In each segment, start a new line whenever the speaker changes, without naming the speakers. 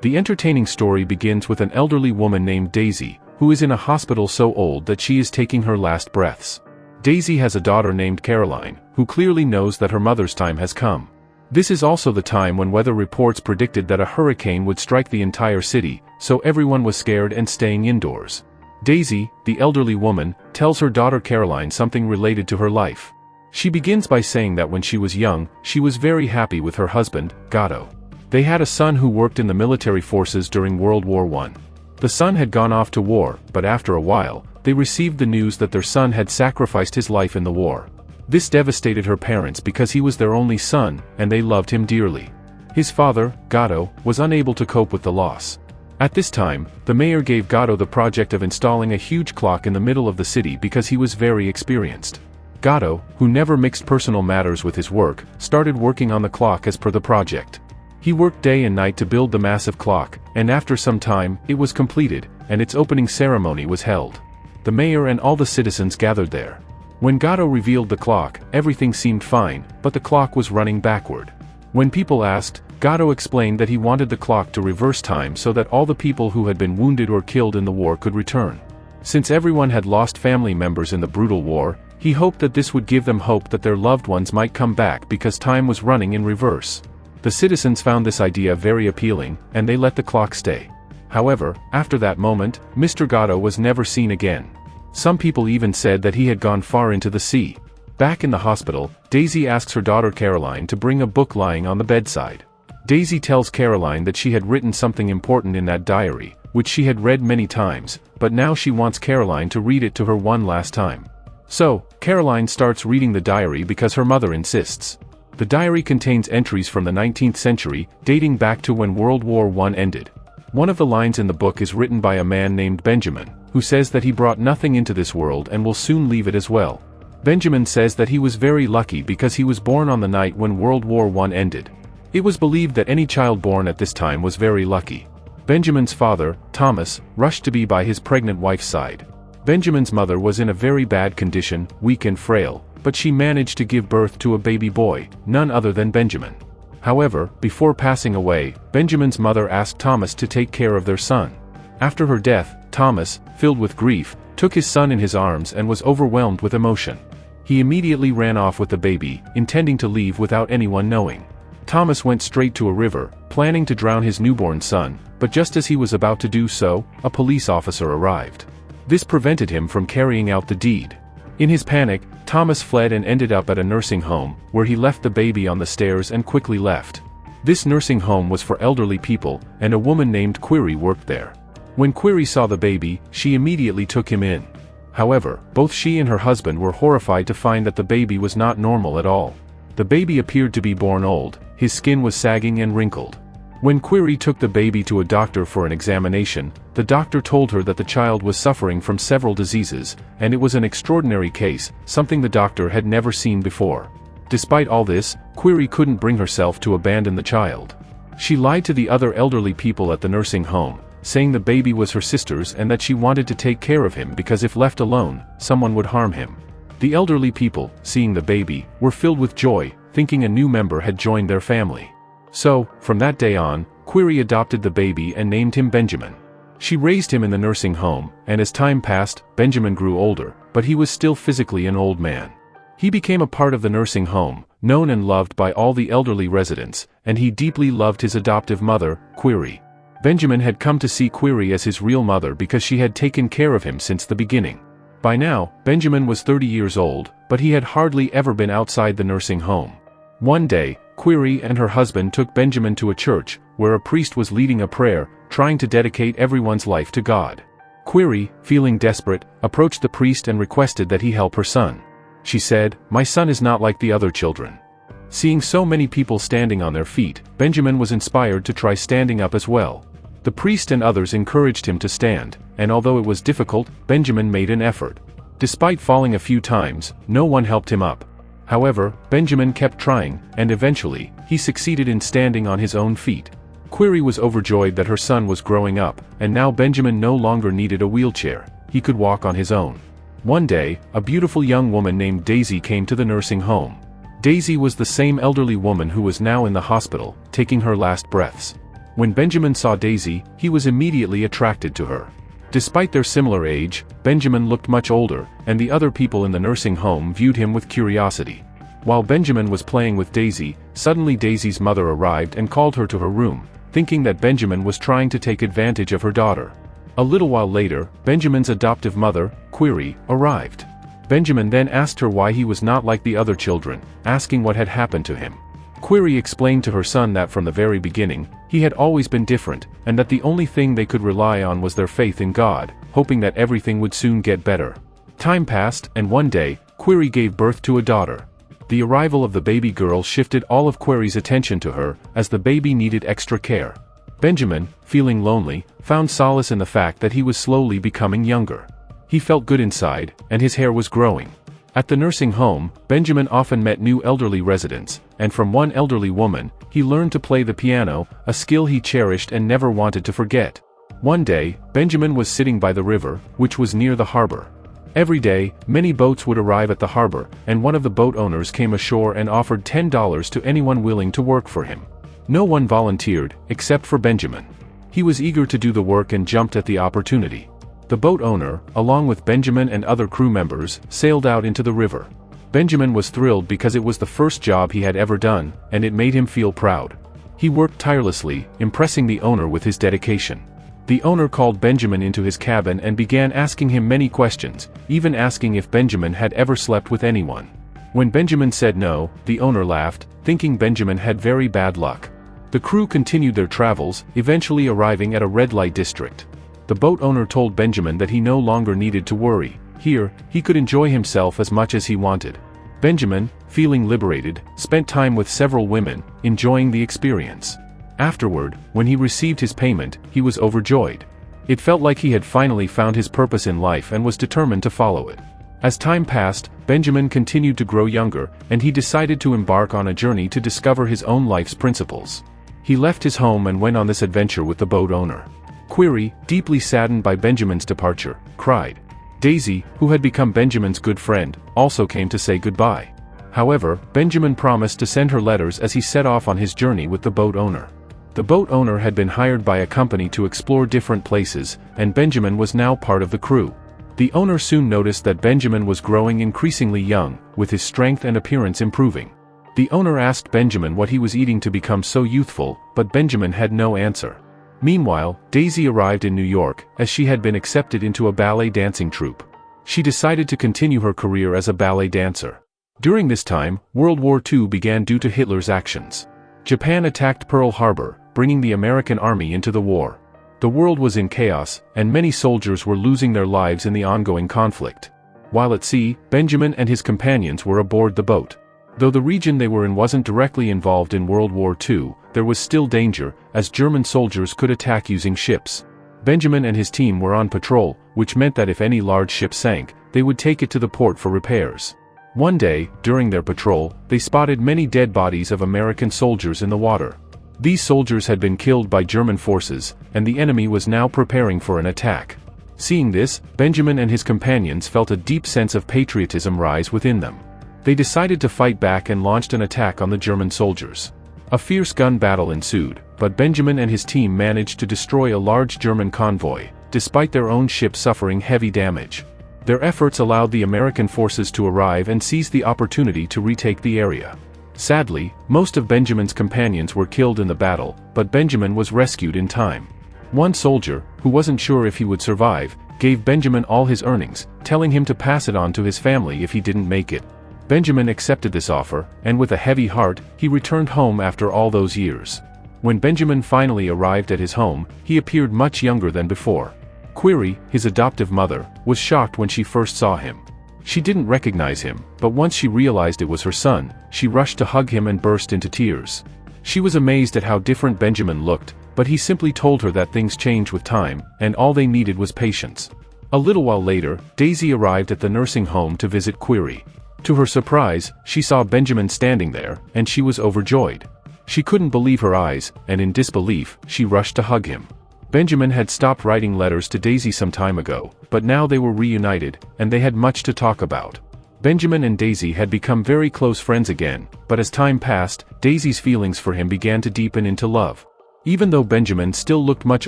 The entertaining story begins with an elderly woman named Daisy, who is in a hospital so old that she is taking her last breaths. Daisy has a daughter named Caroline, who clearly knows that her mother's time has come. This is also the time when weather reports predicted that a hurricane would strike the entire city, so everyone was scared and staying indoors. Daisy, the elderly woman, tells her daughter Caroline something related to her life. She begins by saying that when she was young, she was very happy with her husband, Gatto. They had a son who worked in the military forces during World War I. The son had gone off to war, but after a while, they received the news that their son had sacrificed his life in the war. This devastated her parents because he was their only son, and they loved him dearly. His father, Gatto, was unable to cope with the loss. At this time, the mayor gave Gatto the project of installing a huge clock in the middle of the city because he was very experienced. Gatto, who never mixed personal matters with his work, started working on the clock as per the project. He worked day and night to build the massive clock, and after some time, it was completed, and its opening ceremony was held. The mayor and all the citizens gathered there. When Gatto revealed the clock, everything seemed fine, but the clock was running backward. When people asked, Gatto explained that he wanted the clock to reverse time so that all the people who had been wounded or killed in the war could return. Since everyone had lost family members in the brutal war, he hoped that this would give them hope that their loved ones might come back because time was running in reverse. The citizens found this idea very appealing, and they let the clock stay. However, after that moment, Mr. Gatto was never seen again. Some people even said that he had gone far into the sea. Back in the hospital, Daisy asks her daughter Caroline to bring a book lying on the bedside. Daisy tells Caroline that she had written something important in that diary, which she had read many times, but now she wants Caroline to read it to her one last time. So, Caroline starts reading the diary because her mother insists. The diary contains entries from the 19th century, dating back to when World War I ended. One of the lines in the book is written by a man named Benjamin, who says that he brought nothing into this world and will soon leave it as well. Benjamin says that he was very lucky because he was born on the night when World War I ended. It was believed that any child born at this time was very lucky. Benjamin's father, Thomas, rushed to be by his pregnant wife's side. Benjamin's mother was in a very bad condition, weak and frail, but she managed to give birth to a baby boy, none other than Benjamin. However, before passing away, Benjamin's mother asked Thomas to take care of their son. After her death, Thomas, filled with grief, took his son in his arms and was overwhelmed with emotion. He immediately ran off with the baby, intending to leave without anyone knowing. Thomas went straight to a river, planning to drown his newborn son, but just as he was about to do so, a police officer arrived. This prevented him from carrying out the deed. In his panic, Thomas fled and ended up at a nursing home, where he left the baby on the stairs and quickly left. This nursing home was for elderly people, and a woman named Query worked there. When Query saw the baby, she immediately took him in. However, both she and her husband were horrified to find that the baby was not normal at all. The baby appeared to be born old, his skin was sagging and wrinkled. When Query took the baby to a doctor for an examination, the doctor told her that the child was suffering from several diseases, and it was an extraordinary case, something the doctor had never seen before. Despite all this, Query couldn't bring herself to abandon the child. She lied to the other elderly people at the nursing home, saying the baby was her sister's and that she wanted to take care of him because if left alone, someone would harm him. The elderly people, seeing the baby, were filled with joy, thinking a new member had joined their family. So, from that day on, Query adopted the baby and named him Benjamin. She raised him in the nursing home, and as time passed, Benjamin grew older, but he was still physically an old man. He became a part of the nursing home, known and loved by all the elderly residents, and he deeply loved his adoptive mother, Query. Benjamin had come to see Query as his real mother because she had taken care of him since the beginning. By now, Benjamin was 30 years old, but he had hardly ever been outside the nursing home. One day, Query and her husband took Benjamin to a church, where a priest was leading a prayer, trying to dedicate everyone's life to God. Query, feeling desperate, approached the priest and requested that he help her son. She said, "My son is not like the other children." Seeing so many people standing on their feet, Benjamin was inspired to try standing up as well. The priest and others encouraged him to stand, and although it was difficult, Benjamin made an effort. Despite falling a few times, no one helped him up. However, Benjamin kept trying, and eventually, he succeeded in standing on his own feet. Query was overjoyed that her son was growing up, and now Benjamin no longer needed a wheelchair, he could walk on his own. One day, a beautiful young woman named Daisy came to the nursing home. Daisy was the same elderly woman who was now in the hospital, taking her last breaths. When Benjamin saw Daisy, he was immediately attracted to her. Despite their similar age, Benjamin looked much older, and the other people in the nursing home viewed him with curiosity. While Benjamin was playing with Daisy, suddenly Daisy's mother arrived and called her to her room, thinking that Benjamin was trying to take advantage of her daughter. A little while later, Benjamin's adoptive mother, Query, arrived. Benjamin then asked her why he was not like the other children, asking what had happened to him. Query explained to her son that from the very beginning, he had always been different, and that the only thing they could rely on was their faith in God, hoping that everything would soon get better. Time passed, and one day, Query gave birth to a daughter. The arrival of the baby girl shifted all of Query's attention to her, as the baby needed extra care. Benjamin, feeling lonely, found solace in the fact that he was slowly becoming younger. He felt good inside, and his hair was growing. At the nursing home, Benjamin often met new elderly residents, and from one elderly woman, he learned to play the piano, a skill he cherished and never wanted to forget. One day, Benjamin was sitting by the river, which was near the harbor. Every day, many boats would arrive at the harbor, and one of the boat owners came ashore and offered $10 to anyone willing to work for him. No one volunteered, except for Benjamin. He was eager to do the work and jumped at the opportunity. The boat owner, along with Benjamin and other crew members, sailed out into the river. Benjamin was thrilled because it was the first job he had ever done, and it made him feel proud. He worked tirelessly, impressing the owner with his dedication. The owner called Benjamin into his cabin and began asking him many questions, even asking if Benjamin had ever slept with anyone. When Benjamin said no, the owner laughed, thinking Benjamin had very bad luck. The crew continued their travels, eventually arriving at a red light district. The boat owner told Benjamin that he no longer needed to worry. Here, he could enjoy himself as much as he wanted. Benjamin, feeling liberated, spent time with several women, enjoying the experience. Afterward, when he received his payment, he was overjoyed. It felt like he had finally found his purpose in life and was determined to follow it. As time passed, Benjamin continued to grow younger, and he decided to embark on a journey to discover his own life's principles. He left his home and went on this adventure with the boat owner. Query, deeply saddened by Benjamin's departure, cried. Daisy, who had become Benjamin's good friend, also came to say goodbye. However, Benjamin promised to send her letters as he set off on his journey with the boat owner. The boat owner had been hired by a company to explore different places, and Benjamin was now part of the crew. The owner soon noticed that Benjamin was growing increasingly young, with his strength and appearance improving. The owner asked Benjamin what he was eating to become so youthful, but Benjamin had no answer. Meanwhile, Daisy arrived in New York, as she had been accepted into a ballet dancing troupe. She decided to continue her career as a ballet dancer. During this time, World War II began due to Hitler's actions. Japan attacked Pearl Harbor, bringing the American army into the war. The world was in chaos, and many soldiers were losing their lives in the ongoing conflict. While at sea, Benjamin and his companions were aboard the boat. Though the region they were in wasn't directly involved in World War II, there was still danger, as German soldiers could attack using ships. Benjamin and his team were on patrol, which meant that if any large ship sank, they would take it to the port for repairs. One day, during their patrol, they spotted many dead bodies of American soldiers in the water. These soldiers had been killed by German forces, and the enemy was now preparing for an attack. Seeing this, Benjamin and his companions felt a deep sense of patriotism rise within them. They decided to fight back and launched an attack on the German soldiers. A fierce gun battle ensued, but Benjamin and his team managed to destroy a large German convoy, despite their own ship suffering heavy damage. Their efforts allowed the American forces to arrive and seize the opportunity to retake the area. Sadly, most of Benjamin's companions were killed in the battle, but Benjamin was rescued in time. One soldier, who wasn't sure if he would survive, gave Benjamin all his earnings, telling him to pass it on to his family if he didn't make it. Benjamin accepted this offer, and with a heavy heart, he returned home after all those years. When Benjamin finally arrived at his home, he appeared much younger than before. Query, his adoptive mother, was shocked when she first saw him. She didn't recognize him, but once she realized it was her son, she rushed to hug him and burst into tears. She was amazed at how different Benjamin looked, but he simply told her that things change with time, and all they needed was patience. A little while later, Daisy arrived at the nursing home to visit Query. To her surprise, she saw Benjamin standing there, and she was overjoyed. She couldn't believe her eyes, and in disbelief, she rushed to hug him. Benjamin had stopped writing letters to Daisy some time ago, but now they were reunited, and they had much to talk about. Benjamin and Daisy had become very close friends again, but as time passed, Daisy's feelings for him began to deepen into love. Even though Benjamin still looked much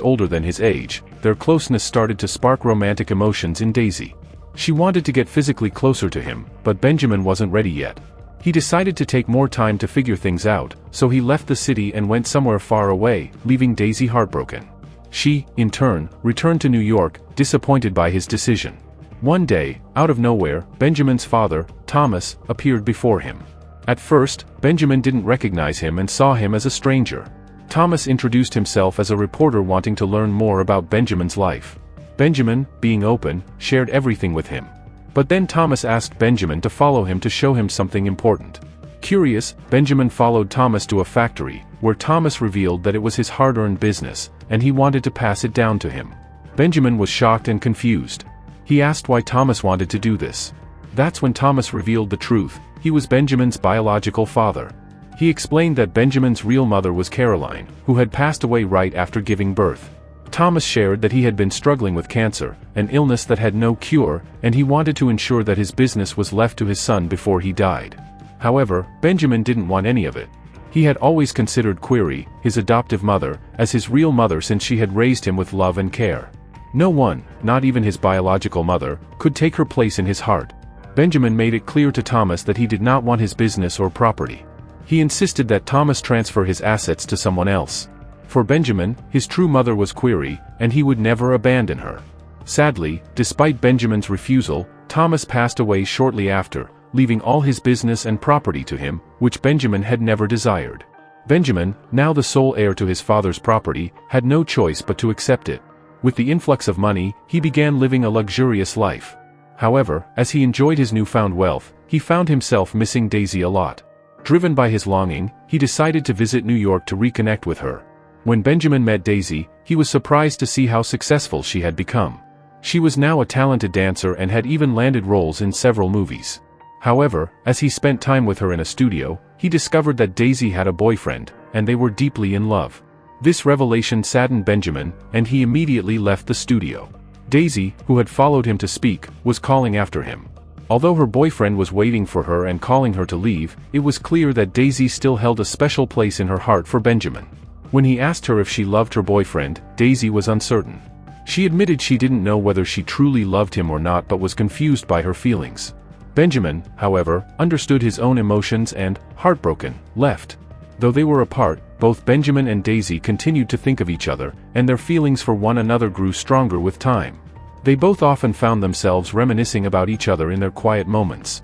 older than his age, their closeness started to spark romantic emotions in Daisy. She wanted to get physically closer to him, but Benjamin wasn't ready yet. He decided to take more time to figure things out, so he left the city and went somewhere far away, leaving Daisy heartbroken. She, in turn, returned to New York, disappointed by his decision. One day, out of nowhere, Benjamin's father, Thomas, appeared before him. At first, Benjamin didn't recognize him and saw him as a stranger. Thomas introduced himself as a reporter wanting to learn more about Benjamin's life. Benjamin, being open, shared everything with him. But then Thomas asked Benjamin to follow him to show him something important. Curious, Benjamin followed Thomas to a factory, where Thomas revealed that it was his hard-earned business, and he wanted to pass it down to him. Benjamin was shocked and confused. He asked why Thomas wanted to do this. That's when Thomas revealed the truth: he was Benjamin's biological father. He explained that Benjamin's real mother was Caroline, who had passed away right after giving birth. Thomas shared that he had been struggling with cancer, an illness that had no cure, and he wanted to ensure that his business was left to his son before he died. However, Benjamin didn't want any of it. He had always considered Query, his adoptive mother, as his real mother since she had raised him with love and care. No one, not even his biological mother, could take her place in his heart. Benjamin made it clear to Thomas that he did not want his business or property. He insisted that Thomas transfer his assets to someone else. For Benjamin, his true mother was Query, and he would never abandon her. Sadly, despite Benjamin's refusal, Thomas passed away shortly after, leaving all his business and property to him, which Benjamin had never desired. Benjamin, now the sole heir to his father's property, had no choice but to accept it. With the influx of money, he began living a luxurious life. However, as he enjoyed his newfound wealth, he found himself missing Daisy a lot. Driven by his longing, he decided to visit New York to reconnect with her. When Benjamin met Daisy, he was surprised to see how successful she had become. She was now a talented dancer and had even landed roles in several movies. However, as he spent time with her in a studio, he discovered that Daisy had a boyfriend, and they were deeply in love. This revelation saddened Benjamin, and he immediately left the studio. Daisy, who had followed him to speak, was calling after him. Although her boyfriend was waiting for her and calling her to leave, it was clear that Daisy still held a special place in her heart for Benjamin. When he asked her if she loved her boyfriend, Daisy was uncertain. She admitted she didn't know whether she truly loved him or not but was confused by her feelings. Benjamin, however, understood his own emotions and, heartbroken, left. Though they were apart, both Benjamin and Daisy continued to think of each other, and their feelings for one another grew stronger with time. They both often found themselves reminiscing about each other in their quiet moments.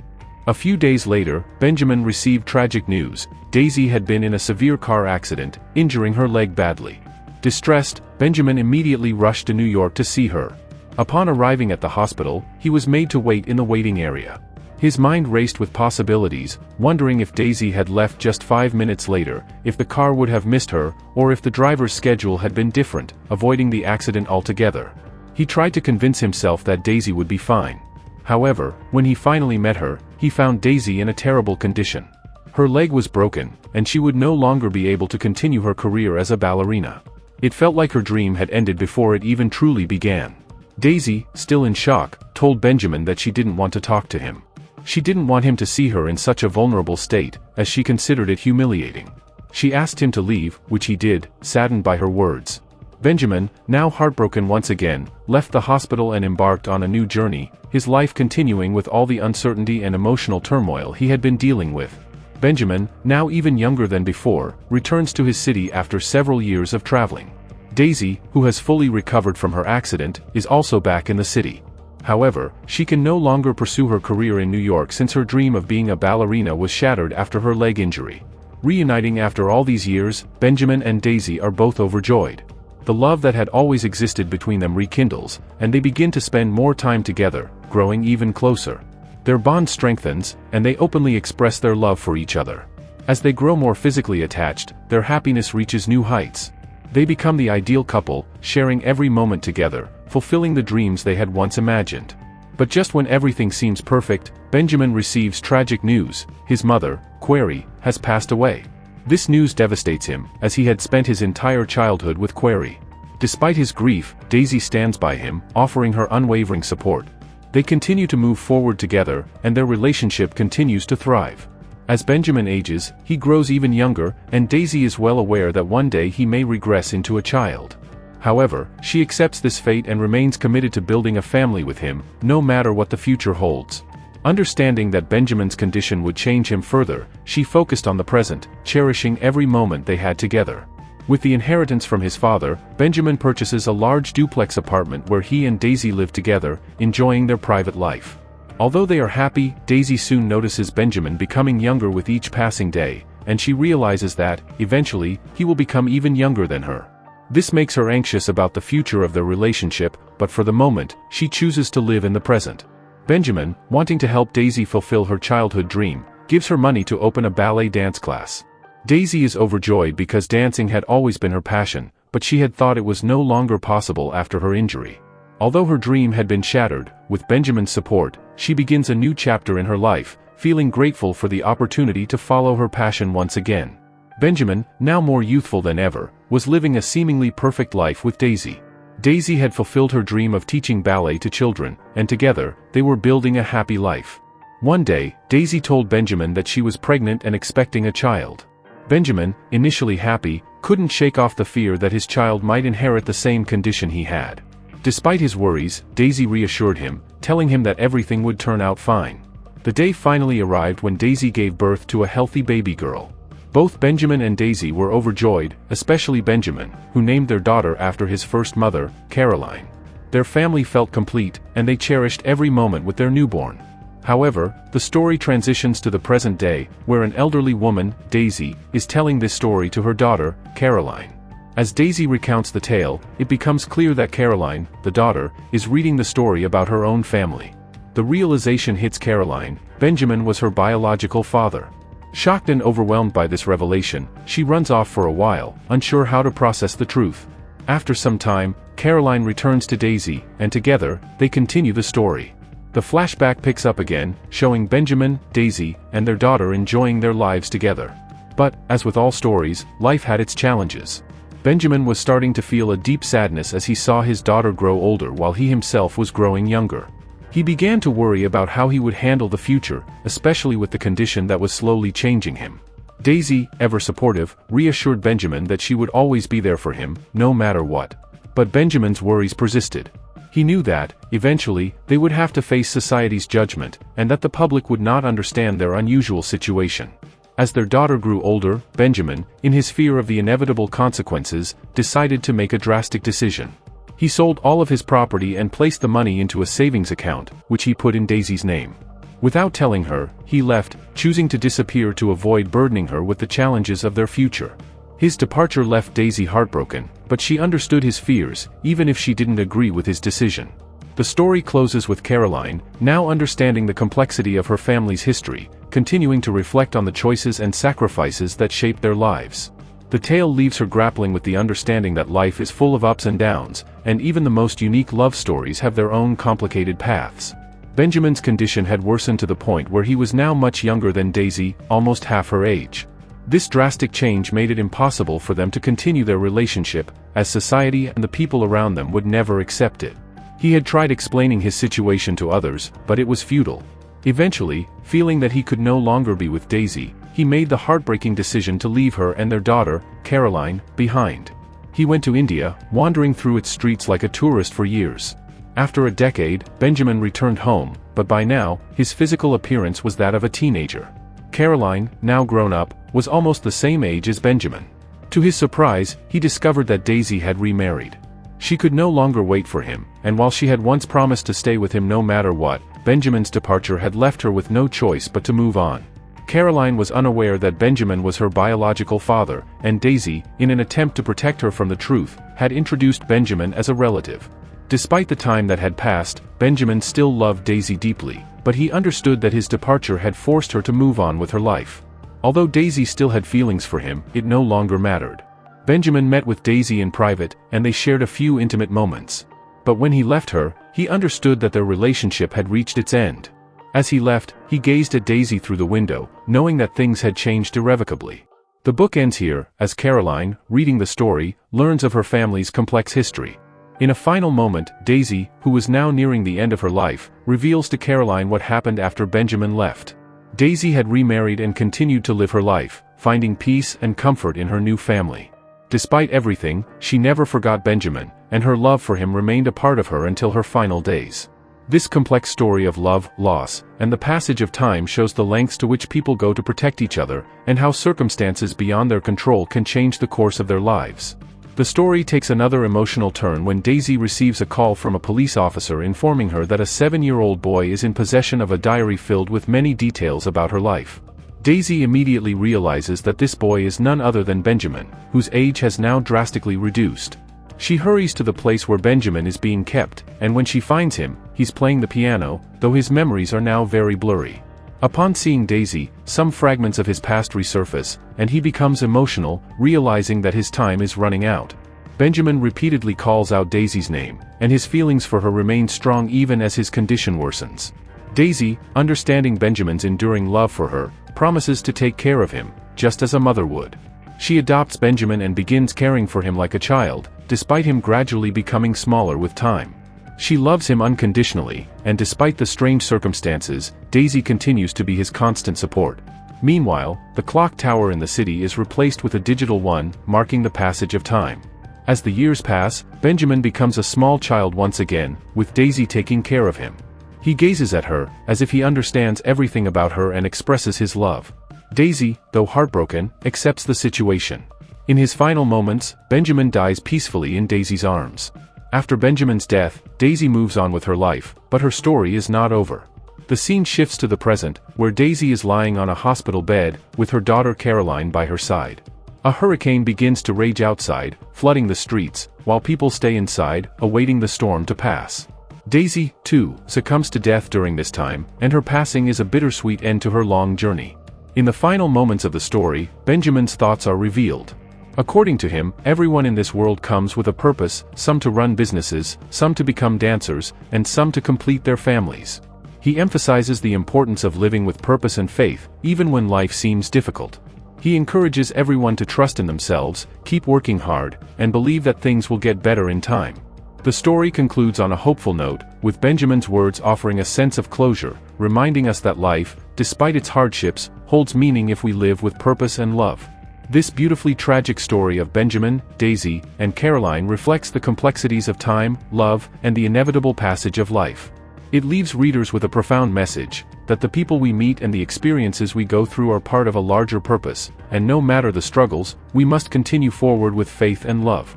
A few days later, Benjamin received tragic news: Daisy had been in a severe car accident, injuring her leg badly. Distressed, Benjamin immediately rushed to New York to see her. Upon arriving at the hospital, he was made to wait in the waiting area. His mind raced with possibilities, wondering if Daisy had left just 5 minutes later, if the car would have missed her, or if the driver's schedule had been different, avoiding the accident altogether. He tried to convince himself that Daisy would be fine. However, when he finally met her, he found Daisy in a terrible condition. Her leg was broken, and she would no longer be able to continue her career as a ballerina. It felt like her dream had ended before it even truly began. Daisy, still in shock, told Benjamin that she didn't want to talk to him. She didn't want him to see her in such a vulnerable state, as she considered it humiliating. She asked him to leave, which he did, saddened by her words. Benjamin, now heartbroken once again, left the hospital and embarked on a new journey, his life continuing with all the uncertainty and emotional turmoil he had been dealing with. Benjamin, now even younger than before, returns to his city after several years of traveling. Daisy, who has fully recovered from her accident, is also back in the city. However, she can no longer pursue her career in New York since her dream of being a ballerina was shattered after her leg injury. Reuniting after all these years, Benjamin and Daisy are both overjoyed. The love that had always existed between them rekindles, and they begin to spend more time together, growing even closer. Their bond strengthens, and they openly express their love for each other. As they grow more physically attached, their happiness reaches new heights. They become the ideal couple, sharing every moment together, fulfilling the dreams they had once imagined. But just when everything seems perfect, Benjamin receives tragic news: his mother, Query, has passed away. This news devastates him, as he had spent his entire childhood with Query. Despite his grief, Daisy stands by him, offering her unwavering support. They continue to move forward together, and their relationship continues to thrive. As Benjamin ages, he grows even younger, and Daisy is well aware that one day he may regress into a child. However, she accepts this fate and remains committed to building a family with him, no matter what the future holds. Understanding that Benjamin's condition would change him further, she focused on the present, cherishing every moment they had together. With the inheritance from his father, Benjamin purchases a large duplex apartment where he and Daisy live together, enjoying their private life. Although they are happy, Daisy soon notices Benjamin becoming younger with each passing day, and she realizes that, eventually, he will become even younger than her. This makes her anxious about the future of their relationship, but for the moment, she chooses to live in the present. Benjamin, wanting to help Daisy fulfill her childhood dream, gives her money to open a ballet dance class. Daisy is overjoyed because dancing had always been her passion, but she had thought it was no longer possible after her injury. Although her dream had been shattered, with Benjamin's support, she begins a new chapter in her life, feeling grateful for the opportunity to follow her passion once again. Benjamin, now more youthful than ever, was living a seemingly perfect life with Daisy. Daisy had fulfilled her dream of teaching ballet to children, and together, they were building a happy life. One day, Daisy told Benjamin that she was pregnant and expecting a child. Benjamin, initially happy, couldn't shake off the fear that his child might inherit the same condition he had. Despite his worries, Daisy reassured him, telling him that everything would turn out fine. The day finally arrived when Daisy gave birth to a healthy baby girl. Both Benjamin and Daisy were overjoyed, especially Benjamin, who named their daughter after his first mother, Caroline. Their family felt complete, and they cherished every moment with their newborn. However, the story transitions to the present day, where an elderly woman, Daisy, is telling this story to her daughter, Caroline. As Daisy recounts the tale, it becomes clear that Caroline, the daughter, is reading the story about her own family. The realization hits Caroline: Benjamin was her biological father. Shocked and overwhelmed by this revelation, she runs off for a while, unsure how to process the truth. After some time, Caroline returns to Daisy, and together, they continue the story. The flashback picks up again, showing Benjamin, Daisy, and their daughter enjoying their lives together. But, as with all stories, life had its challenges. Benjamin was starting to feel a deep sadness as he saw his daughter grow older while he himself was growing younger. He began to worry about how he would handle the future, especially with the condition that was slowly changing him. Daisy, ever supportive, reassured Benjamin that she would always be there for him, no matter what. But Benjamin's worries persisted. He knew that, eventually, they would have to face society's judgment, and that the public would not understand their unusual situation. As their daughter grew older, Benjamin, in his fear of the inevitable consequences, decided to make a drastic decision. He sold all of his property and placed the money into a savings account, which he put in Daisy's name. Without telling her, he left, choosing to disappear to avoid burdening her with the challenges of their future. His departure left Daisy heartbroken, but she understood his fears, even if she didn't agree with his decision. The story closes with Caroline, now understanding the complexity of her family's history, continuing to reflect on the choices and sacrifices that shaped their lives. The tale leaves her grappling with the understanding that life is full of ups and downs, and even the most unique love stories have their own complicated paths. Benjamin's condition had worsened to the point where he was now much younger than Daisy, almost half her age. This drastic change made it impossible for them to continue their relationship, as society and the people around them would never accept it. He had tried explaining his situation to others, but it was futile. Eventually, feeling that he could no longer be with Daisy, he made the heartbreaking decision to leave her and their daughter, Caroline, behind. He went to India, wandering through its streets like a tourist for years. After a decade, Benjamin returned home, but by now, his physical appearance was that of a teenager. Caroline, now grown up, was almost the same age as Benjamin. To his surprise, he discovered that Daisy had remarried. She could no longer wait for him, and while she had once promised to stay with him no matter what, Benjamin's departure had left her with no choice but to move on. Caroline was unaware that Benjamin was her biological father, and Daisy, in an attempt to protect her from the truth, had introduced Benjamin as a relative. Despite the time that had passed, Benjamin still loved Daisy deeply, but he understood that his departure had forced her to move on with her life. Although Daisy still had feelings for him, it no longer mattered. Benjamin met with Daisy in private, and they shared a few intimate moments. But when he left her, he understood that their relationship had reached its end. As he left, he gazed at Daisy through the window, knowing that things had changed irrevocably. The book ends here, as Caroline, reading the story, learns of her family's complex history. In a final moment, Daisy, who was now nearing the end of her life, reveals to Caroline what happened after Benjamin left. Daisy had remarried and continued to live her life, finding peace and comfort in her new family. Despite everything, she never forgot Benjamin, and her love for him remained a part of her until her final days. This complex story of love, loss, and the passage of time shows the lengths to which people go to protect each other, and how circumstances beyond their control can change the course of their lives. The story takes another emotional turn when Daisy receives a call from a police officer informing her that a 7-year-old boy is in possession of a diary filled with many details about her life. Daisy immediately realizes that this boy is none other than Benjamin, whose age has now drastically reduced. She hurries to the place where Benjamin is being kept, and when she finds him, he's playing the piano, though his memories are now very blurry. Upon seeing Daisy, some fragments of his past resurface, and he becomes emotional, realizing that his time is running out. Benjamin repeatedly calls out Daisy's name, and his feelings for her remain strong even as his condition worsens. Daisy, understanding Benjamin's enduring love for her, promises to take care of him, just as a mother would. She adopts Benjamin and begins caring for him like a child, despite him gradually becoming smaller with time. She loves him unconditionally, and despite the strange circumstances, Daisy continues to be his constant support. Meanwhile, the clock tower in the city is replaced with a digital one, marking the passage of time. As the years pass, Benjamin becomes a small child once again, with Daisy taking care of him. He gazes at her, as if he understands everything about her and expresses his love. Daisy, though heartbroken, accepts the situation. In his final moments, Benjamin dies peacefully in Daisy's arms. After Benjamin's death, Daisy moves on with her life, but her story is not over. The scene shifts to the present, where Daisy is lying on a hospital bed, with her daughter Caroline by her side. A hurricane begins to rage outside, flooding the streets, while people stay inside, awaiting the storm to pass. Daisy, too, succumbs to death during this time, and her passing is a bittersweet end to her long journey. In the final moments of the story, Benjamin's thoughts are revealed. According to him, everyone in this world comes with a purpose, some to run businesses, some to become dancers, and some to complete their families. He emphasizes the importance of living with purpose and faith, even when life seems difficult. He encourages everyone to trust in themselves, keep working hard, and believe that things will get better in time. The story concludes on a hopeful note, with Benjamin's words offering a sense of closure, reminding us that life, despite its hardships, holds meaning if we live with purpose and love. This beautifully tragic story of Benjamin, Daisy, and Caroline reflects the complexities of time, love, and the inevitable passage of life. It leaves readers with a profound message, that the people we meet and the experiences we go through are part of a larger purpose, and no matter the struggles, we must continue forward with faith and love.